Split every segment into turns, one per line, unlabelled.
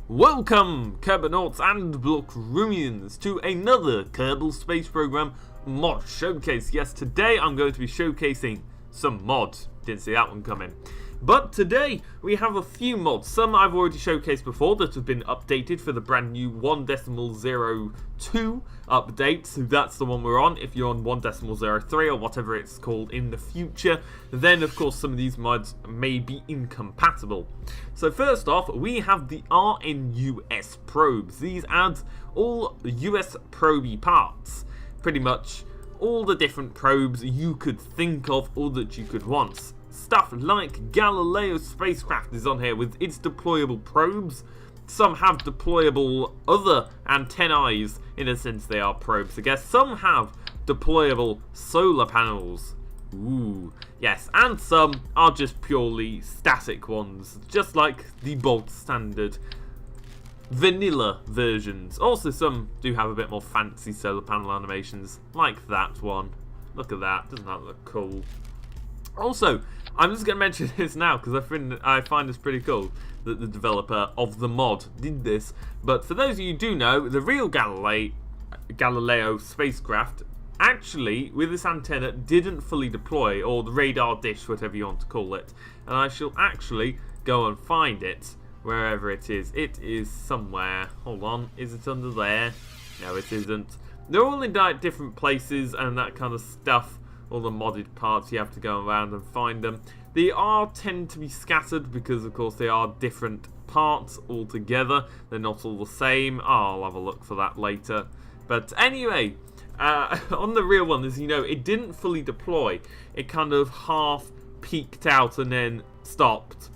Welcome, Kerbal and BlockRoomians, to another Kerbal Space Program mod showcase. Yes, today I'm going to be showcasing some mods. Didn't see that one coming. But today we have a few mods. Some I've already showcased before that have been updated for the brand new 1.02 update. So that's the one we're on. If you're on 1.03 or whatever it's called in the future, then of course some of these mods may be incompatible. So first off, we have the RNUS probes. These add all US probey parts. Pretty much all the different probes you could think of or that you could want. Stuff like Galileo spacecraft is on here with its deployable probes. Some have deployable other antennae, in a sense they are probes I guess. Some have deployable solar panels. Ooh, yes, and some are just purely static ones, just like the bog standard vanilla versions. Also some do have a bit more fancy solar panel animations, like that one. Look at that, doesn't that look cool? Also, I'm just going to mention this now because I find this pretty cool that the developer of the mod did this. But for those of you who do know, the real Galileo spacecraft actually, with this antenna, didn't fully deploy, or the radar dish, whatever you want to call it. And I shall actually go and find it, wherever it is. It is somewhere. Hold on, is it under there? No, it isn't. They're all in different places and that kind of stuff. All the modded parts, you have to go around and find them. They tend to be scattered because of course they are different parts altogether. They're not all the same. I'll have a look for that later. But anyway, on the real one, as you know, it didn't fully deploy. It kind of half peeked out and then stopped.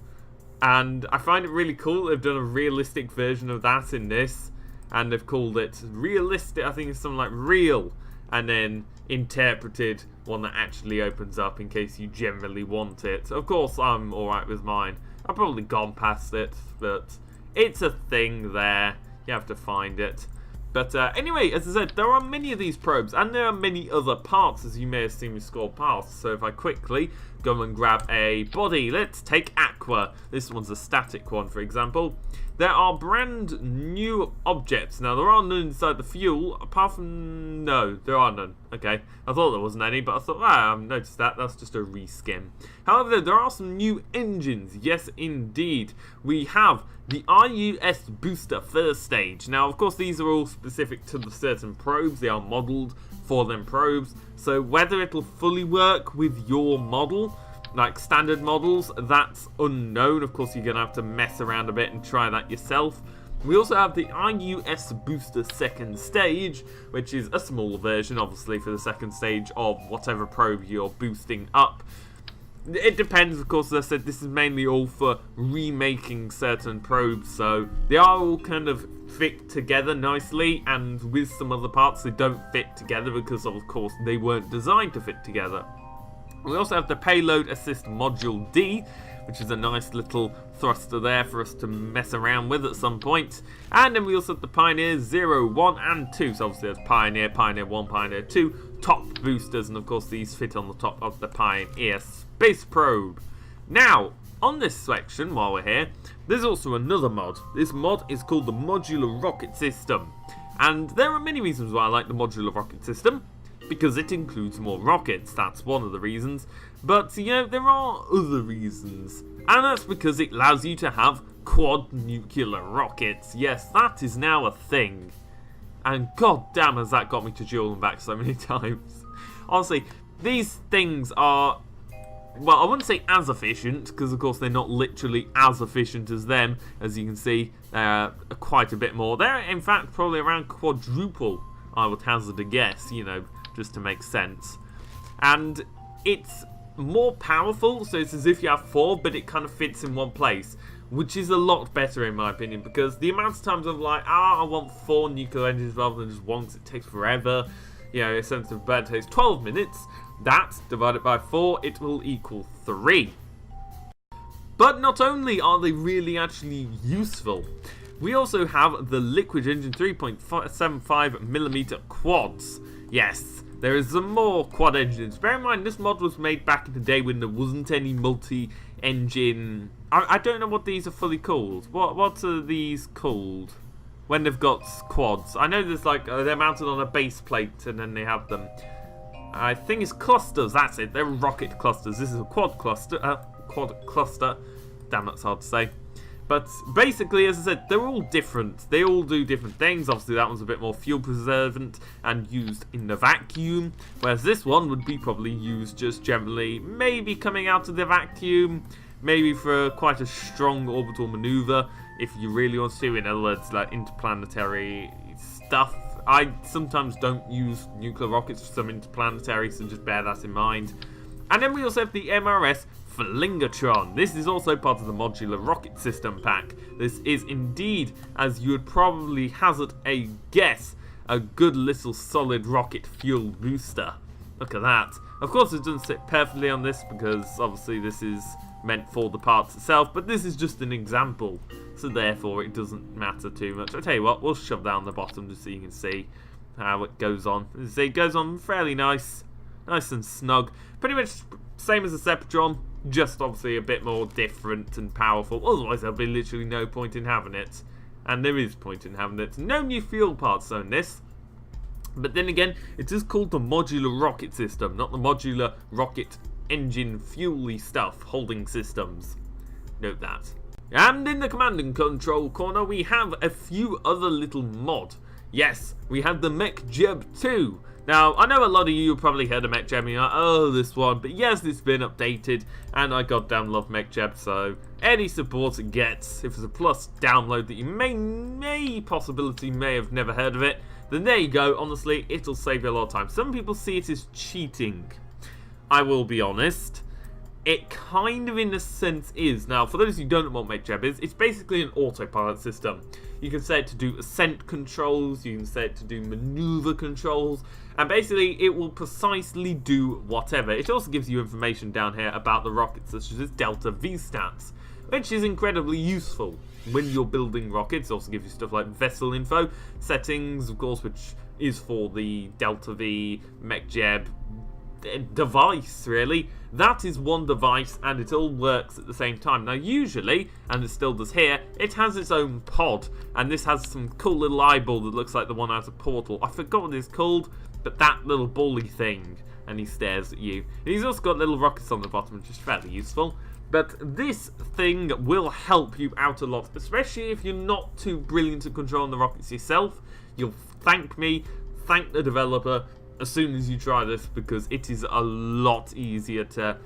And I find it really cool. They've done a realistic version of that in this. And they've called it realistic. I think it's something like real. And then interpreted one that actually opens up in case you generally want it. Of course, I'm alright with mine. I've probably gone past it, but it's a thing there. You have to find it. But anyway, as I said, there are many of these probes, and there are many other parts, as you may have seen me scroll past. So if I quickly go and grab a body, let's take Aqua. This one's a static one, for example. There are brand new objects. Now, there are none inside the fuel, apart from... No, there are none. Okay, I thought there wasn't any, but I thought, I haven't noticed that. That's just a reskin. However, there are some new engines. Yes, indeed. We have the RUS booster first stage. Now, of course, these are all specific to the certain probes. They are modeled for them probes. So whether it'll fully work with your model, like standard models, that's unknown. Of course, you're going to have to mess around a bit and try that yourself. We also have the RUS Booster second stage, which is a smaller version, obviously, for the second stage of whatever probe you're boosting up. It depends, of course. As I said, this is mainly all for remaking certain probes, so they are all kind of fit together nicely, and with some other parts they don't fit together because, of course, they weren't designed to fit together. We also have the Payload Assist Module D, which is a nice little thruster there for us to mess around with at some point. And then we also have the Pioneer 0, 1 and 2. So obviously there's Pioneer, Pioneer 1, Pioneer 2, top boosters, and of course these fit on the top of the Pioneer Space Probe. Now, on this section, while we're here, there's also another mod. This mod is called the Modular Rocket System. And there are many reasons why I like the Modular Rocket System. Because it includes more rockets, that's one of the reasons. But, you know, there are other reasons. And that's because it allows you to have quad nuclear rockets. Yes, that is now a thing. And goddamn has that got me to duel them back so many times. Honestly, these things are... Well, I wouldn't say as efficient, because of course they're not literally as efficient as them. As you can see, quite a bit more. They're, in fact, probably around quadruple, I would hazard a guess, you know, just to make sense. And it's more powerful, so it's as if you have 4, but it kind of fits in one place, which is a lot better in my opinion, because the amount of times I'm like, I want 4 nuclear engines rather than just 1 because it takes forever. You know, a sense of bad takes 12 minutes. That, divided by 4, it will equal 3. But not only are they really actually useful, we also have the Liquid Engine 3.75mm quads. Yes, there is some more quad engines. Bear in mind, this mod was made back in the day when there wasn't any multi engine. I don't know what these are fully called. What are these called when they've got quads? I know there's like they're mounted on a base plate and then they have them. I think it's clusters. That's it. They're rocket clusters. This is a quad cluster. Damn, that's hard to say. But basically, as I said, they're all different. They all do different things. Obviously, that one's a bit more fuel preservant and used in the vacuum, whereas this one would be probably used just generally, maybe coming out of the vacuum, maybe for quite a strong orbital maneuver, if you really want to. In other words, like interplanetary stuff. I sometimes don't use nuclear rockets for some interplanetary, so just bear that in mind. And then we also have the MRS Flingatron. This is also part of the modular rocket system pack. This is indeed, as you would probably hazard a guess, a good little solid rocket fuel booster. Look at that. Of course it doesn't sit perfectly on this because obviously this is meant for the parts itself, but this is just an example, so therefore it doesn't matter too much. I'll tell you what, we'll shove down the bottom just so you can see how it goes on. As you see, it goes on fairly nice and snug. Pretty much same as the Septron, just obviously a bit more different and powerful. Otherwise there'll be literally no point in having it. And there is point in having it. No new fuel parts though in this. But then again, it is called the modular rocket system, not the modular rocket engine fuel-y stuff, holding systems. Note that. And in the command and control corner, we have a few other little mod. Yes, we have the MechJeb 2. Now, I know a lot of you have probably heard of MechJeb and you're like, oh, this one. But yes, it's been updated, and I goddamn love MechJeb, so any support it gets, if it's a plus download that you may have never heard of it, then there you go. Honestly, it'll save you a lot of time. Some people see it as cheating. I will be honest. It kind of, in a sense, is. Now, for those who don't know what MechJeb is, it's basically an autopilot system. You can set it to do ascent controls, you can set it to do maneuver controls, and basically it will precisely do whatever. It also gives you information down here about the rockets, such as its Delta V stats, which is incredibly useful when you're building rockets. It also gives you stuff like vessel info, settings, of course, which is for the Delta V MechJeb device, really. That is one device and it all works at the same time. Now usually, and it still does here, it has its own pod, and this has some cool little eyeball that looks like the one out of Portal. I forgot what it's called, but that little bally thing, and he stares at you. And he's also got little rockets on the bottom, which is fairly useful. But this thing will help you out a lot, especially if you're not too brilliant at controlling the rockets yourself. You'll thank me, thank the developer, as soon as you try this, because it is a lot easier to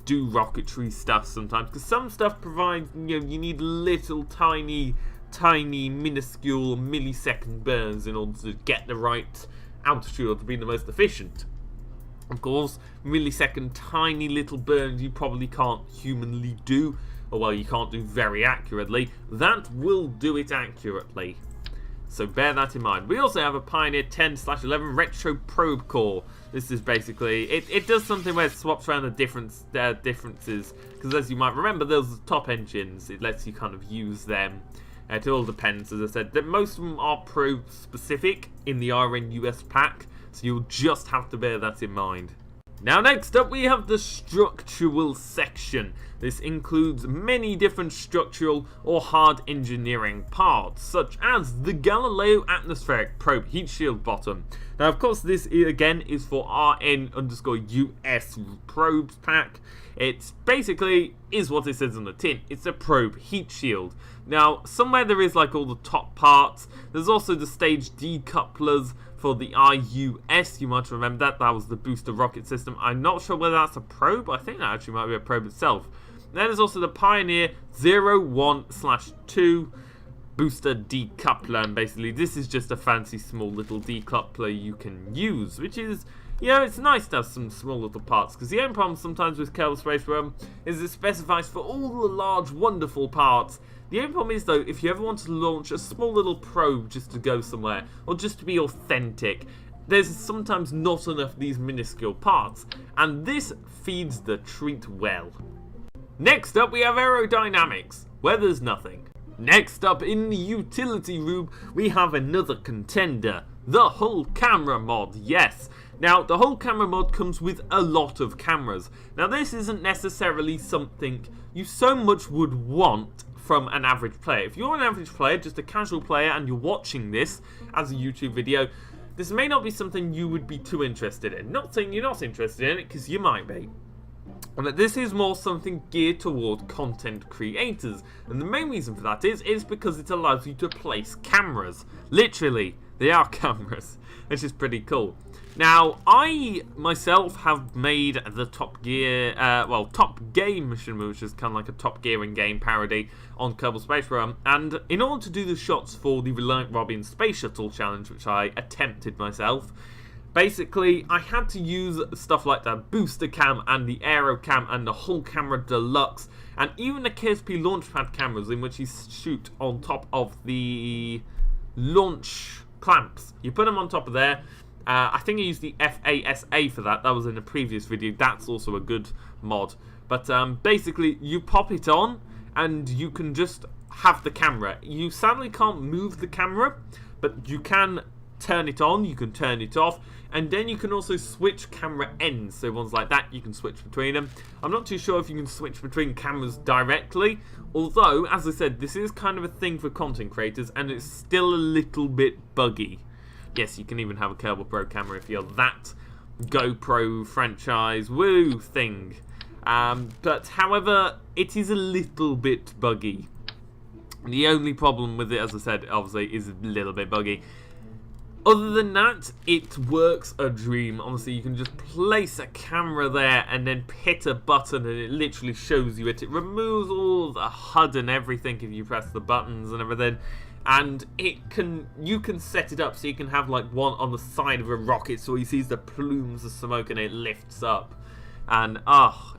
do rocketry stuff sometimes, because some stuff provides, you need little tiny minuscule millisecond burns in order to get the right altitude to be the most efficient. Of course, millisecond tiny little burns you probably can't humanly do, or well, you can't do very accurately. That will do it accurately. So bear that in mind. We also have a Pioneer 10/11 Retro Probe Core. This is basically, it does something where it swaps around the differences. Because as you might remember, those top engines, it lets you kind of use them. It all depends, as I said. That most of them are probe specific in the RNUS pack. So you'll just have to bear that in mind. Now next up we have the structural section. This includes many different structural or hard engineering parts, such as the Galileo Atmospheric Probe Heat Shield Bottom. Now of course this again is for RN_US probes pack. It's basically is what it says on the tin. It's a probe heat shield. Now somewhere there is like all the top parts. There's also the stage decouplers for the IUS, you might remember that was the booster rocket system. I'm not sure whether that's a probe, I think that actually might be a probe itself. Then there's also the Pioneer 01/2 booster decoupler, and basically this is just a fancy small little decoupler you can use, which is, it's nice to have some small little parts, because the only problem sometimes with Kerbal Space Program is it specifies for all the large wonderful parts. The only problem is, though, if you ever want to launch a small little probe just to go somewhere, or just to be authentic, there's sometimes not enough of these minuscule parts, and this feeds the treat well. Next up, we have aerodynamics, where there's nothing. Next up, in the utility room, we have another contender, the hull camera mod, yes. Now, the whole camera mod comes with a lot of cameras. Now, this isn't necessarily something you so much would want from an average player. If you're an average player, just a casual player, and you're watching this as a YouTube video, this may not be something you would be too interested in. Not saying you're not interested in it, because you might be. But this is more something geared toward content creators. And the main reason for that is because it allows you to place cameras. Literally, they are cameras, which is pretty cool. Now, I myself have made the Top Game mission, which is kind of like a Top Gear in game parody on Kerbal Space Program. And in order to do the shots for the Reliant Robin Space Shuttle Challenge, which I attempted myself, basically I had to use stuff like the booster cam and the aero cam and the whole camera deluxe, and even the KSP launchpad cameras, in which you shoot on top of the launch clamps. You put them on top of there. I think I used the FASA for that. That was in a previous video. That's also a good mod. But basically, you pop it on, and you can just have the camera. You sadly can't move the camera, but you can turn it on, you can turn it off, and then you can also switch camera ends. So ones like that, you can switch between them. I'm not too sure if you can switch between cameras directly, although, as I said, this is kind of a thing for content creators, and it's still a little bit buggy. Yes, you can even have a Kerbal Pro camera if you're that GoPro franchise woo thing. But however, it is a little bit buggy. The only problem with it, as I said, obviously, is a little bit buggy. Other than that, it works a dream. Honestly, you can just place a camera there and then hit a button and it literally shows you it. It removes all the HUD and everything if you press the buttons and everything. And you can set it up so you can have like one on the side of a rocket so he sees the plumes of smoke and it lifts up. And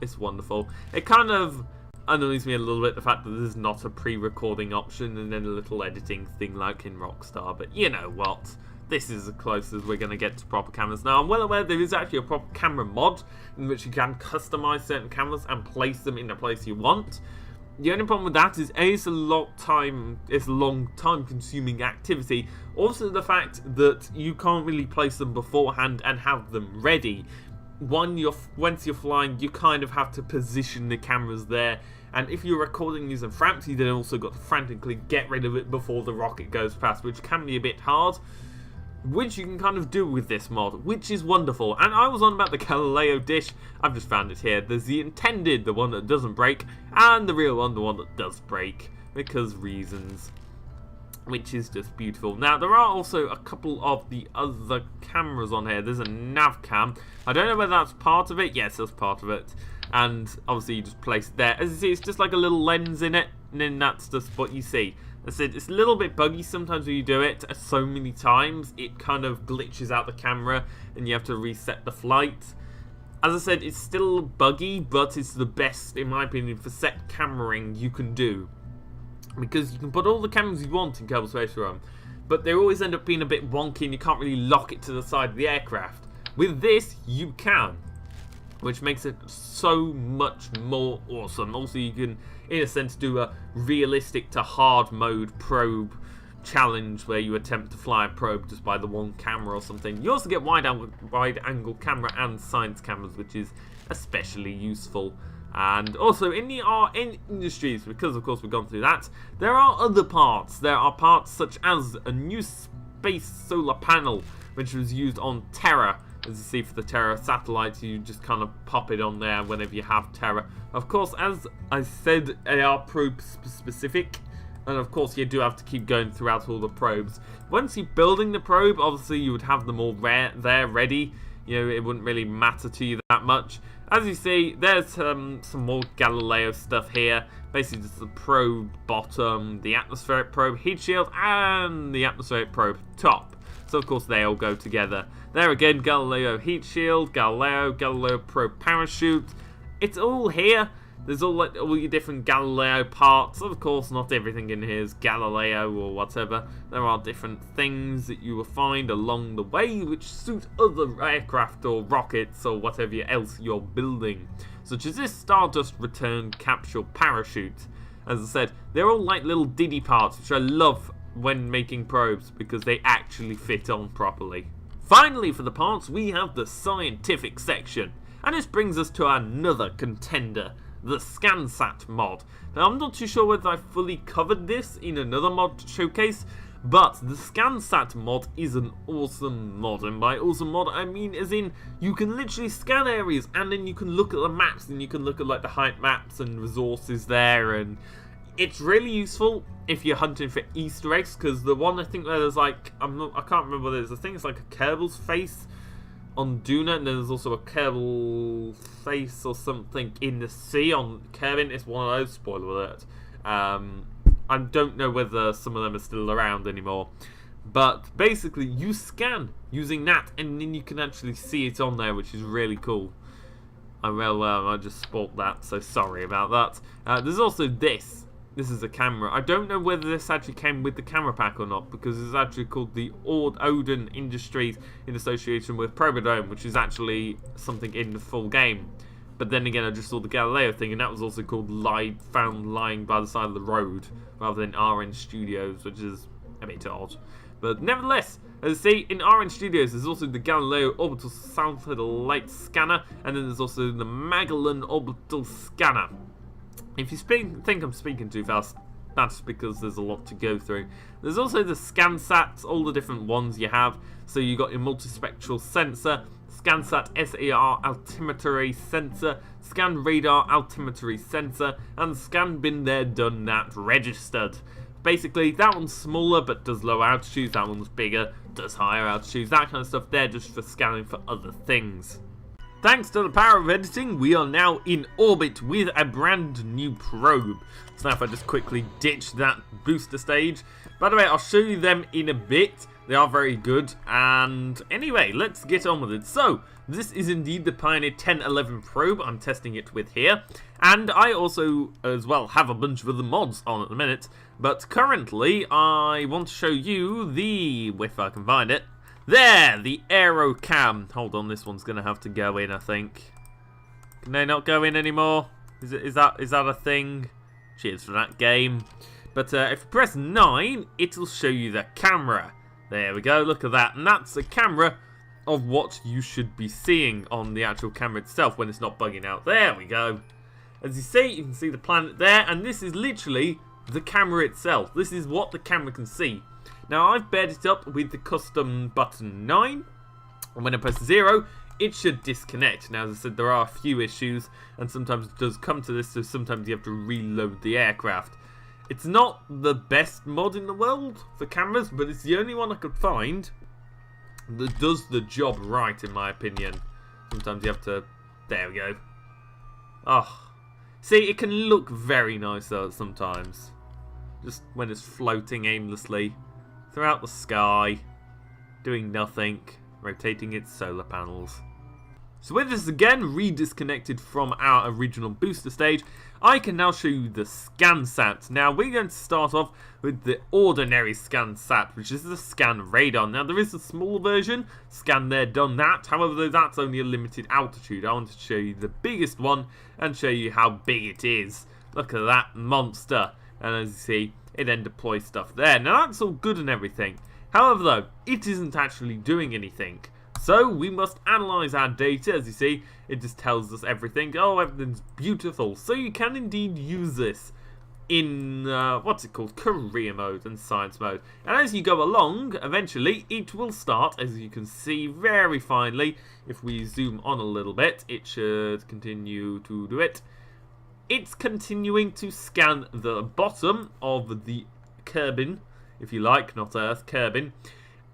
it's wonderful. It kind of annoys me a little bit, the fact that there's not a pre-recording option and then a little editing thing like in Rockstar. But you know what? This is as close as we're going to get to proper cameras. Now, I'm well aware there is actually a proper camera mod in which you can customize certain cameras and place them in the place you want. The only problem with that is it's a long time consuming activity. Also the fact that you can't really place them beforehand and have them ready. Once you're flying, you kind of have to position the cameras there. And if you're recording using fraps, you then also got to frantically get rid of it before the rocket goes past, which can be a bit hard. Which you can kind of do with this mod, which is wonderful. And I was on about the Galileo dish. I've just found it here. There's the intended, the one that doesn't break, and the real one, the one that does break, because reasons. Which is just beautiful. Now, there are also a couple of the other cameras on here. There's a nav cam. I don't know whether that's part of it. Yes, that's part of it. And obviously you just place it there. As you see, it's just like a little lens in it, and then that's just what you see. I said, it's a little bit buggy sometimes when you do it so many times. It kind of glitches out the camera and you have to reset the flight. As I said, it's still buggy, but it's the best, in my opinion, for set cameraing you can do. Because you can put all the cameras you want in Kerbal Space Program, but they always end up being a bit wonky and you can't really lock it to the side of the aircraft. With this, you can, which makes it so much more awesome. Also, you can, in a sense, do a realistic to hard mode probe challenge where you attempt to fly a probe just by the one camera or something. You also get wide angle camera and science cameras, which is especially useful. And also in the industries, because of course we've gone through that, there are other parts. There are parts such as a new space solar panel, which was used on Terra. As you see for the Terra satellites, you just kind of pop it on there whenever you have Terra. Of course, as I said, they are probe specific. And of course, you do have to keep going throughout all the probes. Once you're building the probe, obviously you would have them all there ready. You know, it wouldn't really matter to you that much. As you see, there's some more Galileo stuff here. Basically just the probe bottom, the atmospheric probe heat shield, and the atmospheric probe top. So of course they all go together. There again, Galileo heat shield, Galileo probe parachute. It's all here. There's all your different Galileo parts. Of course, not everything in here is Galileo or whatever. There are different things that you will find along the way which suit other aircraft or rockets or whatever else you're building. Such as this Stardust Return Capsule Parachute. As I said, they're all like little diddy parts, which I love when making probes because they actually fit on properly. Finally, for the parts, we have the scientific section. And this brings us to another contender, the ScanSat mod. Now, I'm not too sure whether I fully covered this in another mod showcase, but the ScanSat mod is an awesome mod. And by awesome mod, I mean as in you can literally scan areas and then you can look at the maps and you can look at like the height maps and resources there, and it's really useful if you're hunting for Easter eggs, because the one I think where there's like, I can't remember what it is, I think it's like a Kerbal's face on Duna, and then there's also a Kerbal face or something in the sea on Kerbin. It's one of those, spoiler alert. I don't know whether some of them are still around anymore, but basically you scan using that and then you can actually see it on there, which is really cool. I just spoiled that, so sorry about that. There's also this. This is a camera. I don't know whether this actually came with the camera pack or not, because it's actually called the Odin Industries in association with Probodome, which is actually something in the full game. But then again, I just saw the Galileo thing, and that was also called found lying by the side of the road, rather than RN Studios, which is a bit odd. But nevertheless, as you see, in RN Studios, there's also the Galileo Orbital Satellite Scanner, and then there's also the Magellan Orbital Scanner. If you think I'm speaking too fast, that's because there's a lot to go through. There's also the ScanSats, all the different ones you have. So you got your multispectral sensor, ScanSat SAR altimetry sensor, Scan Radar altimetry sensor, and Scan Been There Done That registered. Basically, that one's smaller but does low altitudes, that one's bigger, does higher altitudes, that kind of stuff. They're just for scanning for other things. Thanks to the power of editing, we are now in orbit with a brand new probe. So now if I just quickly ditch that booster stage. By the way, I'll show you them in a bit. They are very good. And anyway, let's get on with it. So, this is indeed the Pioneer 1011 probe I'm testing it with here. And I also, as well, have a bunch of other mods on at the minute. But currently, I want to show you the, if I can find it, there, the Aero Cam. Hold on, this one's going to have to go in, I think. Can they not go in anymore? Is that a thing? Cheers for that game. But if you press 9, it'll show you the camera. There we go, look at that. And that's a camera of what you should be seeing on the actual camera itself when it's not bugging out. There we go. As you see, you can see the planet there. And this is literally the camera itself. This is what the camera can see. Now, I've paired it up with the custom button 9, and when I press 0, it should disconnect. Now, as I said, there are a few issues, and sometimes it does come to this, so sometimes you have to reload the aircraft. It's not the best mod in the world for cameras, but it's the only one I could find that does the job right, in my opinion. Sometimes you have to... There we go. Oh. See, it can look very nice, though, sometimes. Just when it's floating aimlessly throughout the sky, doing nothing, rotating its solar panels. So with this again re-disconnected from our original booster stage, I can now show you the ScanSat. Now we're going to start off with the ordinary ScanSat, which is the Scan Radar. Now there is a small version, Scan There Done That, however that's only a limited altitude. I want to show you the biggest one and show you how big it is. Look at that monster. And as you see, it then deploys stuff there. Now that's all good and everything. However though, it isn't actually doing anything. So we must analyse our data. As you see, it just tells us everything. Oh, everything's beautiful. So you can indeed use this in, what's it called? Career mode and science mode. And as you go along, eventually it will start, as you can see very finely. If we zoom on a little bit, it should continue to do it. It's continuing to scan the bottom of the Kerbin, if you like, not Earth, Kerbin.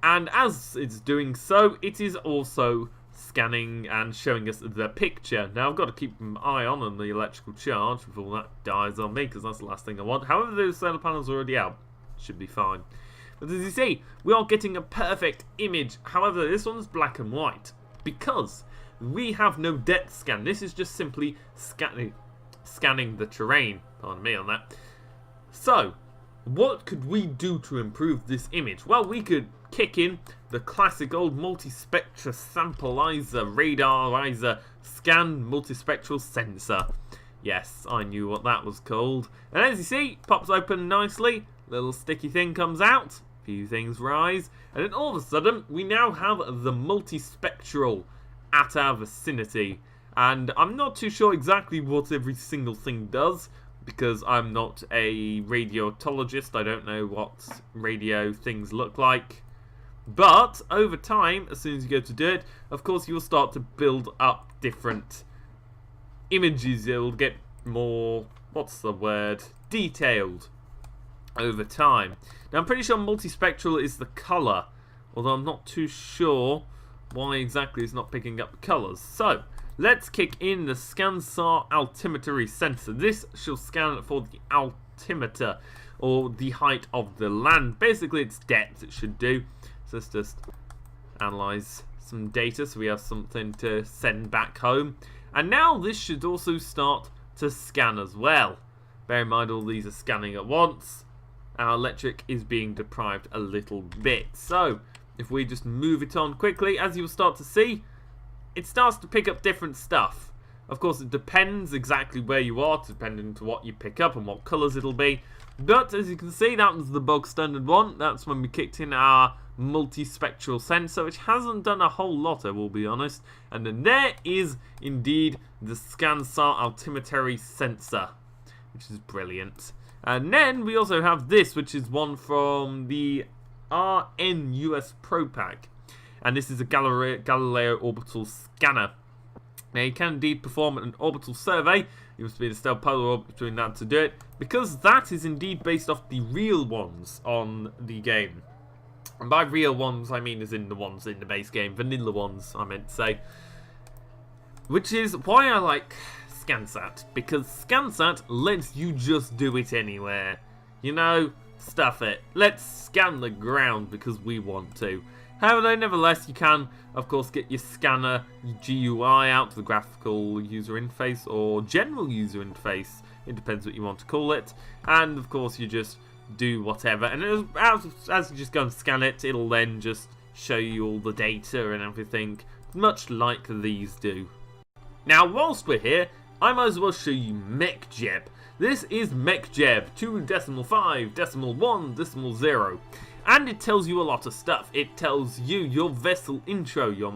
And as it's doing so, it is also scanning and showing us the picture. Now, I've got to keep an eye on the electrical charge before that dies on me, because that's the last thing I want. However, those solar panels are already out. Should be fine. But as you see, we are getting a perfect image. However, this one's black and white, because we have no depth scan. This is just simply scanning the terrain. Pardon me on that. So, what could we do to improve this image? Well, we could kick in the classic old multispectra sampleizer, radarizer, scan multispectral sensor. Yes, I knew what that was called. And as you see, pops open nicely. Little sticky thing comes out. If few things rise, and then all of a sudden we now have the multispectral at our vicinity. And I'm not too sure exactly what every single thing does, because I'm not a radiologist. I don't know what radio things look like. But over time, as soon as you go to do it, of course you will start to build up different images. It will get more, what's the word, detailed over time. Now I'm pretty sure multispectral is the colour, although I'm not too sure why exactly it's not picking up colours. So let's kick in the ScanSAR altimetry sensor. This shall scan for the altimeter, or the height of the land. Basically its depth it should do. So let's just analyse some data so we have something to send back home. And now this should also start to scan as well. Bear in mind all these are scanning at once. Our electric is being deprived a little bit. So if we just move it on quickly, as you'll start to see, it starts to pick up different stuff. Of course, it depends exactly where you are, depending on what you pick up and what colours it'll be. But as you can see, that was the bog standard one. That's when we kicked in our multispectral sensor, which hasn't done a whole lot, I will be honest. And then there is indeed the ScanSAR altimetry sensor, which is brilliant. And then we also have this, which is one from the RNUS Pro Pack. And this is a Galileo orbital scanner. Now you can indeed perform an orbital survey. You must be the stellar polar orbit between that to do it, because that is indeed based off the real ones on the game. And by real ones, I mean as in the ones in the base game, vanilla ones, I meant to say. Which is why I like ScanSat, because ScanSat lets you just do it anywhere. You know, stuff it. Let's scan the ground because we want to. However, nevertheless, you can, of course, get your scanner GUI out to the graphical user interface or general user interface. It depends what you want to call it. And, of course, you just do whatever. And as you just go and scan it, it'll then just show you all the data and everything, much like these do. Now, whilst we're here, I might as well show you MechJeb. This is MechJeb 2.5.1.0. And it tells you a lot of stuff. It tells you your vessel info, your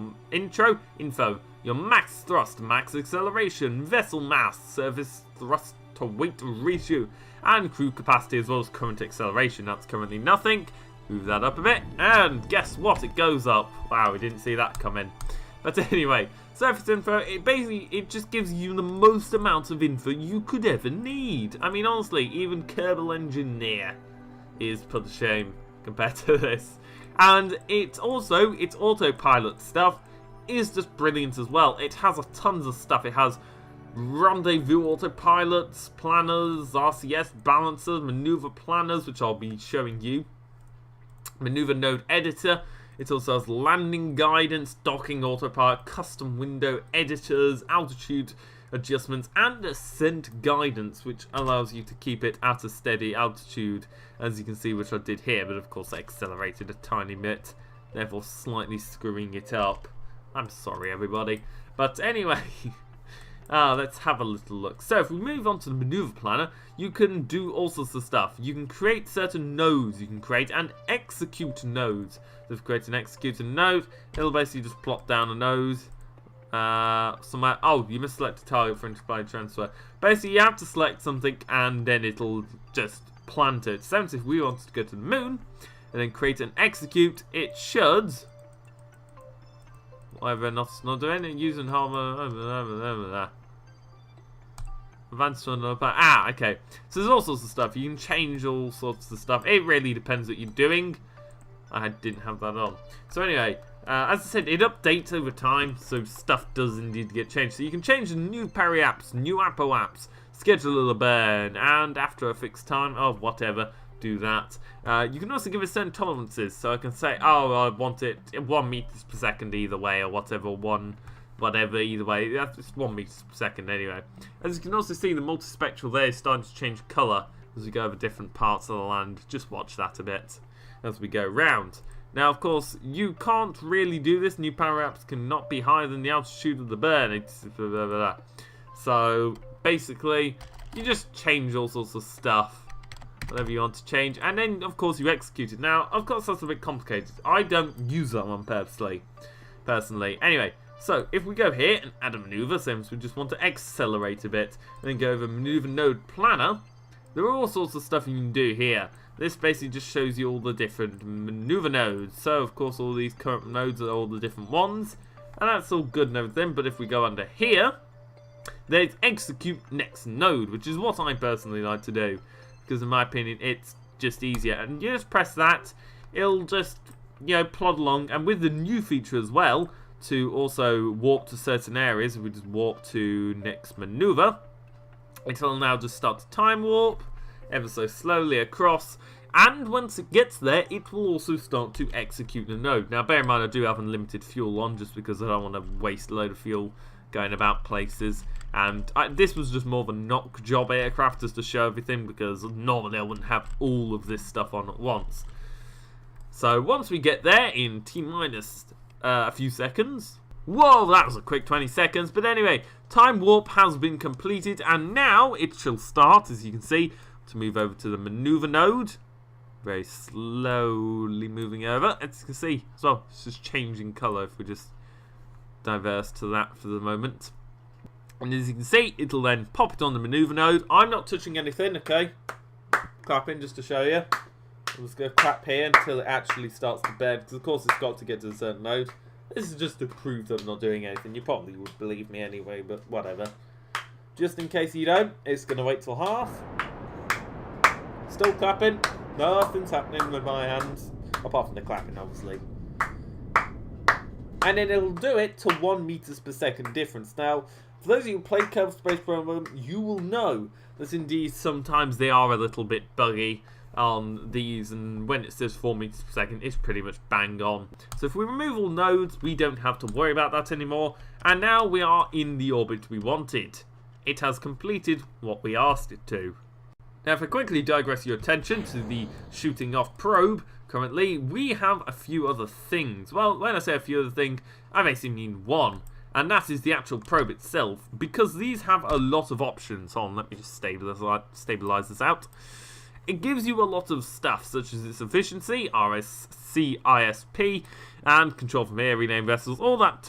max thrust, max acceleration, vessel mass, surface thrust to weight ratio, and crew capacity, as well as current acceleration. That's currently nothing. Move that up a bit, and guess what? It goes up. Wow, we didn't see that coming. But anyway, surface info, it just gives you the most amount of info you could ever need. I mean, honestly, even Kerbal Engineer is put to shame compared to this. And its autopilot stuff is just brilliant as well. It has tons of stuff. It has rendezvous autopilots, planners, RCS balancers, maneuver planners, which I'll be showing you, maneuver node editor. It also has landing guidance, docking autopilot, custom window editors, altitude adjustments, and ascent guidance, which allows you to keep it at a steady altitude, as you can see, which I did here, but of course I accelerated a tiny bit, therefore slightly screwing it up. I'm sorry, everybody. But anyway, let's have a little look. So if we move on to the maneuver planner, you can do all sorts of stuff. You can create certain nodes, you can create and execute nodes. So if you create and execute a node, it'll basically just plot down a node somewhere. Oh, you must select a target for interplanetary transfer. Basically, you have to select something and then it'll just plant it. So if we wanted to go to the moon and then create and execute, it should, whatever, not doing it, using hover, advanced one up. Okay. So there's all sorts of stuff. You can change all sorts of stuff. It really depends what you're doing. I didn't have that on. So anyway, as I said, it updates over time, so stuff does indeed get changed. So you can change the new Parry apps, new Apple apps, schedule a burn, and after a fixed time, or whatever, do that. You can also give it certain tolerances, so I can say, oh, I want it 1 meters per second either way, or whatever, whatever either way. That's just 1 meters per second anyway. As you can also see, the multispectral there is starting to change colour as we go over different parts of the land. Just watch that a bit as we go round. Now, of course, you can't really do this. New power apps cannot be higher than the altitude of the burn. It's blah, blah, blah. So basically, you just change all sorts of stuff whatever you want to change, and then of course you execute it. Now, of course that's a bit complicated. I don't use that one personally. Anyway, so if we go here and add a maneuver, since we just want to accelerate a bit, and then go over maneuver node planner, there are all sorts of stuff you can do here. This basically just shows you all the different maneuver nodes. So of course all these current nodes are all the different ones, and that's all good and everything. But if we go under here, there's execute next node, which is what I personally like to do, because in my opinion it's just easier. And you just press that, it'll just, you know, plod along. And with the new feature as well, to also warp to certain areas, if we just warp to next maneuver, it'll now just start to time warp ever so slowly across, and once it gets there, it will also start to execute the node. Now bear in mind I do have unlimited fuel on, just because I don't want to waste a load of fuel going about places, and this was just more of a knock job aircraft just to show everything, because normally I wouldn't have all of this stuff on at once. So once we get there in T-minus a few seconds, whoa, that was a quick 20 seconds, but anyway, time warp has been completed, and now it shall start, as you can see, to move over to the maneuver node. Very slowly moving over, as you can see as well. It's just changing colour if we just diverse to that for the moment. And as you can see, it'll then pop it on the maneuver node. I'm not touching anything, okay? Clapping just to show you. I'm just going to clap here until it actually starts to bed, because of course it's got to get to a certain node. This is just to prove that I'm not doing anything. You probably would believe me anyway, but whatever. Just in case you don't, it's going to wait till half. Still clapping. Nothing's happening with my hands, apart from the clapping, obviously. And then it'll do it to 1 meters per second difference. Now, for those of you who play Kerbal Space Program, you will know that indeed sometimes they are a little bit buggy on these, and when it says 4 meters per second, it's pretty much bang on. So if we remove all nodes, we don't have to worry about that anymore, and now we are in the orbit we wanted. It has completed what we asked it to. Now, if I quickly digress your attention to the shooting off probe, currently we have a few other things. Well, when I say a few other things, I basically mean one, and that is the actual probe itself, because these have a lot of options on. Let me just stabilize this out. It gives you a lot of stuff, such as its efficiency, RSCISP, and control from air, rename vessels, all that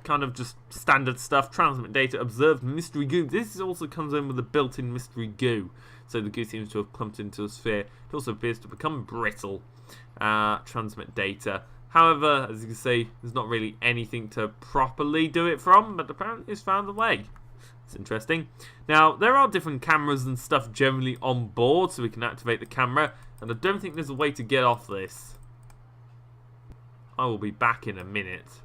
kind of just standard stuff. Transmit data, observed mystery goo. This also comes in with a built-in mystery goo, so the goo seems to have clumped into a sphere. It also appears to become brittle. Transmit data. However, as you can see, there's not really anything to properly do it from, but apparently it's found a way. It's interesting. Now, there are different cameras and stuff generally on board, so we can activate the camera, and I don't think there's a way to get off this. I will be back in a minute.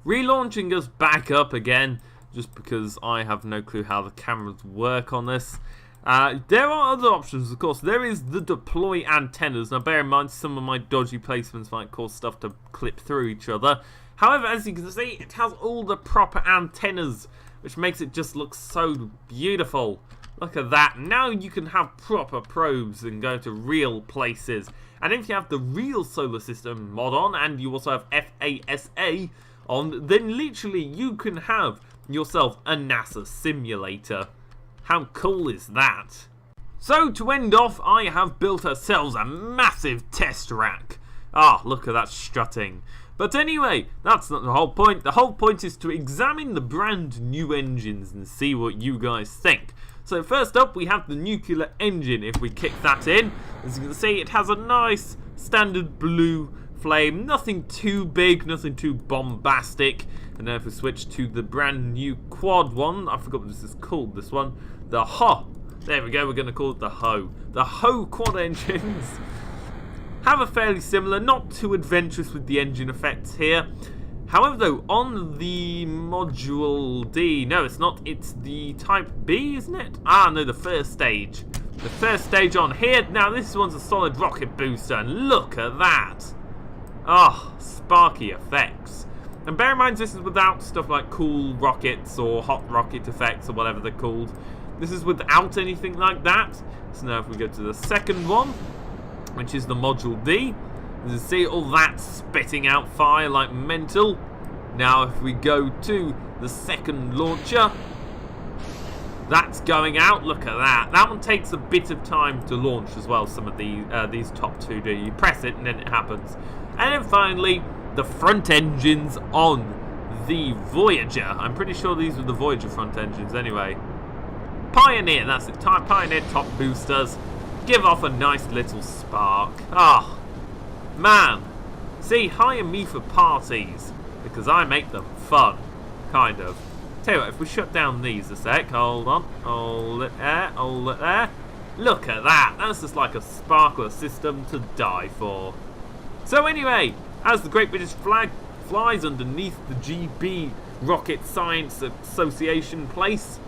Relaunching us back up again, just because I have no clue how the cameras work on this. There are other options, of course. There is the deploy antennas. Now, bear in mind, some of my dodgy placements might cause stuff to clip through each other. However, as you can see, it has all the proper antennas, which makes it just look so beautiful. Look at that. Now you can have proper probes and go to real places. And if you have the real solar system mod on, and you also have FASA on, then literally you can have yourself a NASA simulator. How cool is that? So to end off, I have built ourselves a massive test rack. Ah, look at that strutting. But anyway, that's not the whole point. The whole point is to examine the brand new engines and see what you guys think. So first up, we have the nuclear engine. If we kick that in, as you can see, it has a nice standard blue flame. Nothing too big, nothing too bombastic. And then if we switch to the brand new quad one, I forgot what this is called, this one. The HO. There we go, we're going to call it the HO. The HO quad engines have a fairly similar, not too adventurous with the engine effects here. However, though, on the module D, no, it's not, it's the type B, isn't it? Ah, no, the first stage. The first stage on here. Now, this one's a solid rocket booster, and look at that. Ah, sparky effects. And bear in mind, this is without stuff like cool rockets or hot rocket effects or whatever they're called. This is without anything like that. So now if we go to the second one, which is the module D, as you see, all that spitting out fire like mental. Now if we go to the second launcher, That's going out. Look at that. That one takes a bit of time to launch as well. Some of these top two do. You press it and then it happens. And then finally, the front engines on the Voyager. I'm pretty sure these were the Voyager front engines anyway. Pioneer, that's it. Pioneer top boosters. Give off a nice little spark. Ah, oh, man. See, hire me for parties because I make them fun, kind of. Tell you what, if we shut down these a sec, hold on, hold it there, hold it there. Look at that, that's just like a sparkler system to die for. So anyway, as the Great British flag flies underneath the GB Rocket Science Association place,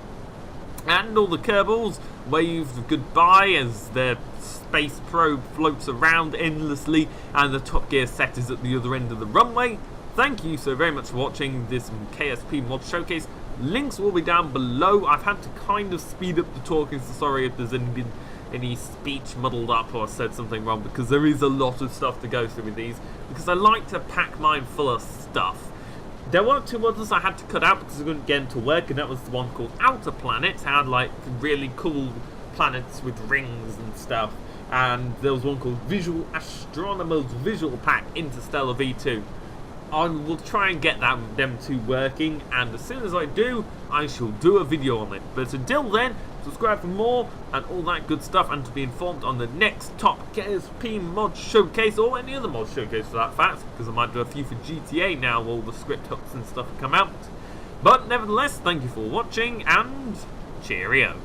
and all the Kerbals wave goodbye as their space probe floats around endlessly and the Top Gear set is at the other end of the runway. Thank you so very much for watching this KSP mod showcase. Links will be down below. I've had to kind of speed up the talking, so sorry if there's been any speech muddled up or said something wrong, because there is a lot of stuff to go through with these, because I like to pack mine full of stuff. There were two others I had to cut out because I couldn't get into work, and that was the one called Outer Planets. It had like really cool planets with rings and stuff. And there was one called Visual Astronomer's Visual Pack Interstellar V2. I will try and get them two working, and as soon as I do, I shall do a video on it. But until then, subscribe for more and all that good stuff, and to be informed on the next top KSP mod showcase, or any other mod showcase for that fact, because I might do a few for GTA now, all the script hooks and stuff come out. But nevertheless, thank you for watching, and cheerio.